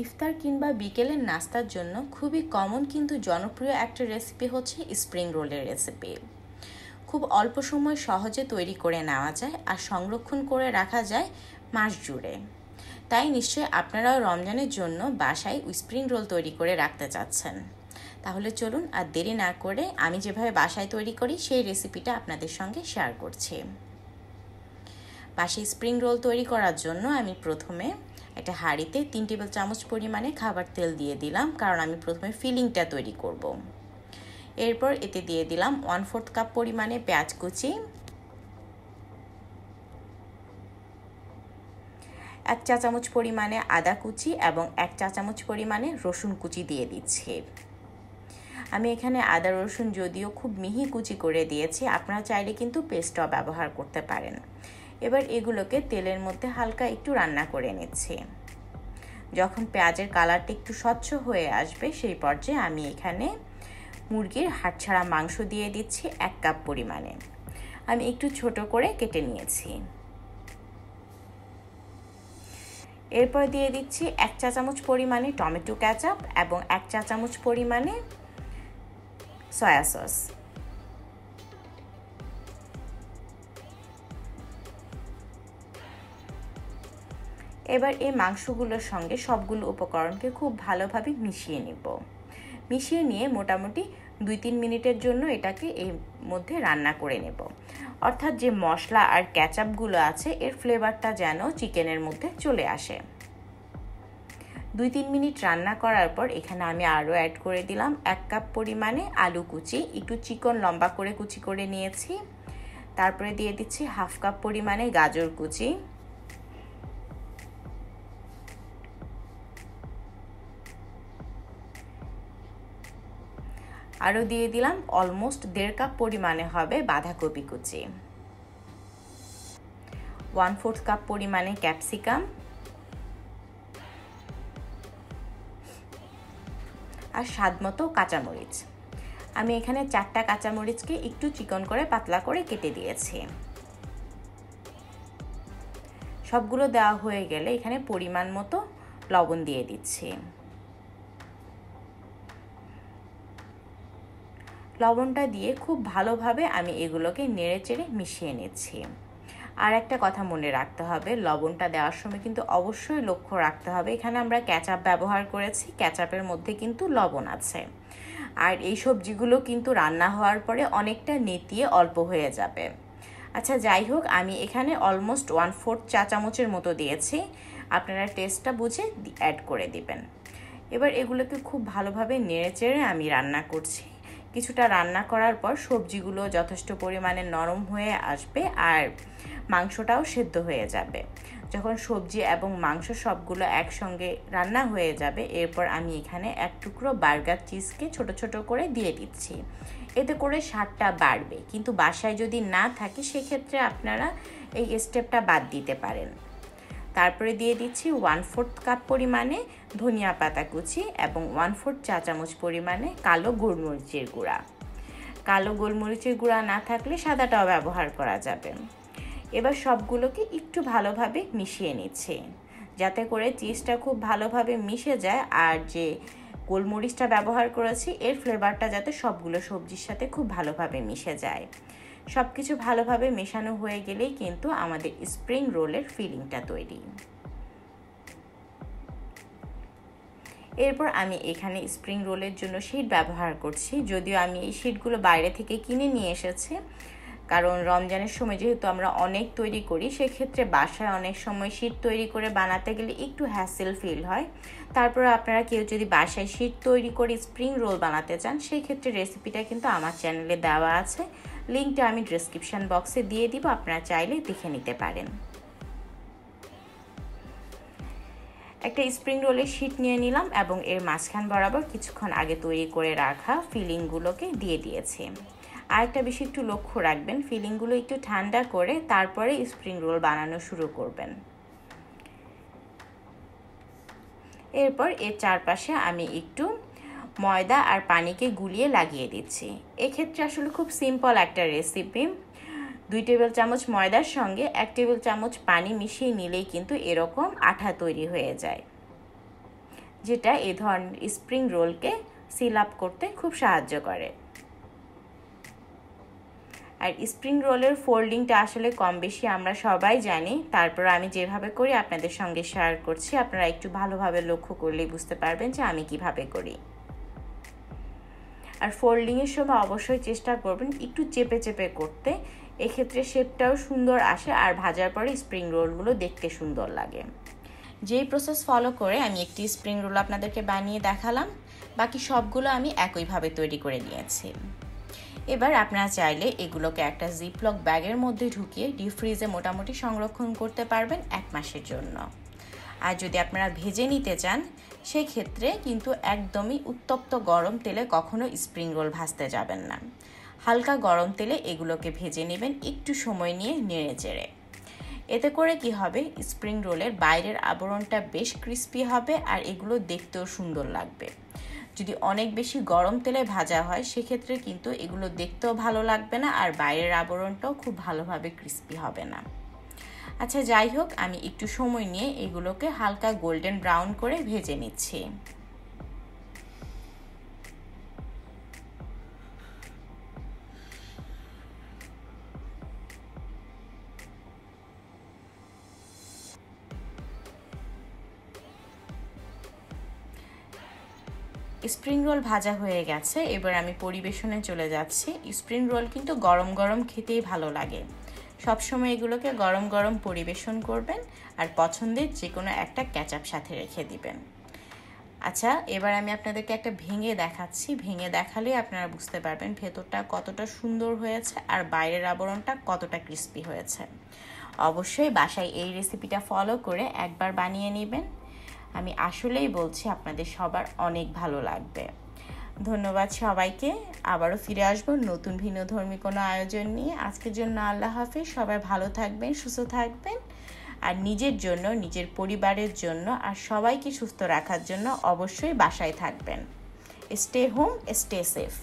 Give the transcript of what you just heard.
ইফতার কিংবা বিকেলের নাস্তার জন্য খুবই কমন কিন্তু জনপ্রিয় একটা রেসিপি হচ্ছে স্প্রিং রোলের রেসিপি। খুব অল্প সময় সহজে তৈরি করে নেওয়া যায় আর সংরক্ষণ করে রাখা যায় মাস জুড়ে। তাই নিশ্চয়ই আপনারাও রমজানের জন্য বাসায় স্প্রিং রোল তৈরি করে রাখতে চাচ্ছেন। তাহলে চলুন আর দেরি না করে আমি যেভাবে বাসায় তৈরি করি সেই রেসিপিটা আপনাদের সঙ্গে শেয়ার করছি। বাসায় স্প্রিং রোল তৈরি করার জন্য আমি প্রথমে একটা হাঁড়িতে 3 টেবিল চামচ পরিমাণে খাবার তেল দিয়ে দিলাম, কারণ আমি প্রথমে ফিলিংটা তৈরি করব। এরপর এতে দিয়ে দিলাম 1/4 কাপ পরিমাণে পেঁয়াজ কুচি, 1 চা চামচ পরিমাণে আদা কুচি এবং 1 চা চামচ পরিমাণে রসুন কুচি দিয়ে দিচ্ছি। আমি এখানে আদা রসুন যদিও খুব মিহি কুচি করে দিয়েছি, আপনারা চাইলে কিন্তু পেস্টও ব্যবহার করতে পারেন। এবার এগুলোকে তেলের মধ্যে হালকা একটু রান্না করে নিচ্ছি। যখন পেঁয়াজের কালারটা একটু স্বচ্ছ হয়ে আসবে সেই পর্যায়ে আমি এখানে মুরগির হাড়ছাড়া মাংস দিয়ে দিচ্ছি 1 কাপ পরিমাণে। আমি একটু ছোট করে কেটে নিয়েছি। এরপর দিয়ে দিচ্ছি 1 চা চামচ পরিমাণে টমেটো কেচাপ এবং 1 চা চামচ পরিমাণে সয়া সস। এবার এই মাংসগুলোর সঙ্গে সবগুলো উপকরণকে খুব ভালোভাবে মিশিয়ে নিব। মিশিয়ে নিয়ে মোটামুটি 2-3 মিনিটের জন্য এটাকে এর মধ্যে রান্না করে নেব। অর্থাৎ যে মশলা আর কেচাপগুলো আছে এর ফ্লেভারটা যেন চিকেনের মধ্যে চলে আসে। 2-3 মিনিট রান্না করার পর এখানে আমি আরও অ্যাড করে দিলাম 1 কাপ পরিমাণে আলু কুচি, একটু চিকন লম্বা করে কুচি করে নিয়েছি। তারপরে দিয়ে দিচ্ছি 1/2 কাপ পরিমাণে গাজর কুচি, আরও দিয়ে দিলাম অলমোস্ট 1.5 কাপ পরিমাণে হবে বাঁধাকপি কুচি, 1/4 কাপ পরিমাণে ক্যাপসিকাম আর স্বাদমতো কাঁচামরিচ। আমি এখানে 4টা কাঁচামরিচকে একটু চিকন করে পাতলা করে কেটে দিয়েছি। সবগুলো দেওয়া হয়ে গেলে এখানে পরিমাণ মতো লবণ দিয়ে দিচ্ছি। লবণটা দিয়ে খুব ভালোভাবে আমি এগুলোকে নেড়েচেড়ে মিশিয়ে নিচ্ছি। আর একটা কথা মনে রাখতে হবে, লবণটা দেওয়ার সময় কিন্তু অবশ্যই লক্ষ্য রাখতে হবে এখানে আমরা কেচাপ ব্যবহার করেছি, কেচাপের মধ্যে কিন্তু লবণ আছে। আর এই সবজিগুলো কিন্তু রান্না হওয়ার পরে অনেকটা নেতিয়ে অল্প হয়ে যাবে। আচ্ছা যাই হোক, আমি এখানে অলমোস্ট 1/4 চা চামচের মতো দিয়েছি, আপনারা টেস্টটা বুঝে অ্যাড করে দিবেন। এবার এগুলোকে খুব ভালোভাবে নেড়েচেড়ে আমি রান্না করছি। কিছুটা রান্না করার পর সবজিগুলো যথেষ্ট পরিমাণে নরম হয়ে আসবে আর মাংসটাও সেদ্ধ হয়ে যাবে। যখন সবজি এবং মাংস সবগুলো একসঙ্গে রান্না হয়ে যাবে এরপর আমি এখানে 1 টুকরো বার্গার চিজকে ছোট ছোট করে দিয়ে দিচ্ছি। এতে করে স্বাদটা বাড়বে, কিন্তু বাসায় যদি না থাকে সেক্ষেত্রে আপনারা এই স্টেপটা বাদ দিতে পারেন। তারপরে দিয়ে দিচ্ছি 1/4 কাপ পরিমাণে ধনিয়া পাতা কুচি এবং 1/4 চা চামচ পরিমাণে কালো গোলমরিচের গুঁড়া। কালো গোলমরিচের গুঁড়া না থাকলে সাদাটাও ব্যবহার করা যাবে। এবার সবগুলোকে একটু ভালোভাবে মিশিয়ে নিচ্ছি যাতে করে চিজটা খুব ভালোভাবে মিশে যায় আর যে গোলমরিচটা ব্যবহার করেছি এর ফ্লেভারটা যাতে সবগুলো সবজির সাথে খুব ভালোভাবে মিশে যায়। সব কিছু ভালোভাবে মেশানো হয়ে গেলেই কিন্তু আমাদের স্প্রিং রোলের ফিলিংটা তৈরি। এরপর আমি এখানে স্প্রিং রোলের জন্য শিট ব্যবহার করছি, যদিও আমি এই শিটগুলো বাইরে থেকে কিনে নিয়ে এসেছি, কারণ রমজানের সময় যেহেতু আমরা অনেক তৈরি করি সেক্ষেত্রে বাসায় অনেক সময় শিট তৈরি করে বানাতে গেলে একটু হ্যাসেল ফিল হয়। তারপরে আপনারা কেউ যদি বাসায় শিট তৈরি করে স্প্রিং রোল বানাতে চান সেই ক্ষেত্রে রেসিপিটা কিন্তু আমার চ্যানেলে দেওয়া আছে, লিঙ্কটা আমি ডেসক্রিপশন বক্সে দিয়ে দিব, আপনারা চাইলে দেখে নিতে পারেন। একটা স্প্রিং রোলের শিট নিয়ে নিলাম এবং এর মাঝখান বরাবর কিছুক্ষণ আগে তৈরি করে রাখা ফিলিংগুলোকে দিয়ে দিয়েছি। আরেকটা বিষয় একটু লক্ষ্য রাখবেন, ফিলিংগুলো একটু ঠান্ডা করে তারপরে স্প্রিং রোল বানানো শুরু করবেন। এরপর এর চারপাশে আমি একটু ময়দা আর পানিকে গুলিয়ে লাগিয়ে দিচ্ছি। এক্ষেত্রে আসলে খুব সিম্পল একটা রেসিপি। 2 টেবিল চামচ ময়দার সঙ্গে 1 টেবিল চামচ পানি মিশিয়ে নিলেই কিন্তু এরকম আঠা তৈরি হয়ে যায়। যেটা এই ধরনের স্প্রিং রোলকে সিল আপ করতে খুব সাহায্য করে। আর স্প্রিং রোলের ফোল্ডিংটা আসলে কম বেশি আমরা সবাই জানি, তারপর আমি যেভাবে করি আপনাদের সঙ্গে শেয়ার করছি। আপনারা একটু ভালোভাবে লক্ষ্য করলেই বুঝতে পারবেন যে আমি কিভাবে করি। আর ফোল্ডিংয়ের সময় অবশ্যই চেষ্টা করবেন একটু চেপে চেপে করতে, এক্ষেত্রে শেপটাও সুন্দর আসে আর ভাজার পরে স্প্রিং রোলগুলো দেখতে সুন্দর লাগে। যেই প্রসেস ফলো করে আমি একটি স্প্রিং রোল আপনাদেরকে বানিয়ে দেখালাম, বাকি সবগুলো আমি একইভাবে তৈরি করে নিয়েছি। এবার আপনারা চাইলে এগুলোকে একটা জিপলক ব্যাগের মধ্যে ঢুকিয়ে ডিপ ফ্রিজে মোটামুটি সংরক্ষণ করতে পারবেন 1 মাসের জন্য। আর যদি আপনারা ভেজে নিতে চান সেই ক্ষেত্রে কিন্তু একদমই উত্তপ্ত গরম তেলে কখনো স্প্রিং রোল ভাজতে যাবেন না। হালকা গরম তেলে এগুলোকে ভেজে নেবেন একটু সময় নিয়ে নেড়ে চেড়ে। এতে করে কি হবে, স্প্রিং রোলের বাইরের আবরণটা বেশ ক্রিস্পি হবে আর এগুলো দেখতেও সুন্দর লাগবে। যদি অনেক বেশি গরম তেলে ভাজা হয় সেক্ষেত্রে কিন্তু এগুলো দেখতেও ভালো লাগবে না আর বাইরের আবরণটাও খুব ভালোভাবে ক্রিস্পি হবে না। আচ্ছা, যাই হোক, আমি একটু সময় নিয়ে এগুলোকে হালকা গোল্ডেন ব্রাউন করে ভেজে নিচ্ছি। স্প্রিং রোল ভাজা হয়ে গেছে, এবার আমি পরিবেশনে চলে যাচ্ছি। স্প্রিং রোল কিন্তু গরম গরম খেতেই ভালো লাগে। সবসময় এগুলোকে গরম গরম পরিবেশন করবেন আর পছন্দের যে কোনো একটা কেচাপ সাথে রেখে দিবেন। আচ্ছা, এবার আমি আপনাদেরকে একটা ভেঙে দেখাচ্ছি। ভেঙে দেখালে আপনারা বুঝতে পারবেন ভেতরটা কতটা সুন্দর হয়েছে আর বাইরের আবরণটা কতটা ক্রিস্পি হয়েছে। অবশ্যই বাসায় এই রেসিপিটা ফলো করে একবার বানিয়ে নেবেন। আমি আসলেই বলছি আপনাদের সবার অনেক ভালো লাগবে। ধন্যবাদ সবাইকে। আবারও ফিরে আসবো নতুন ভিন্নধর্মী কোনো আয়োজন নিয়ে। আজকের জন্য আল্লাহ হাফেজ। সবাই ভালো থাকবেন, সুস্থ থাকবেন আর নিজের জন্য, নিজের পরিবারের জন্য আর সবাইকে সুস্থ রাখার জন্য অবশ্যই বাসায় থাকবেন। Stay home, stay safe.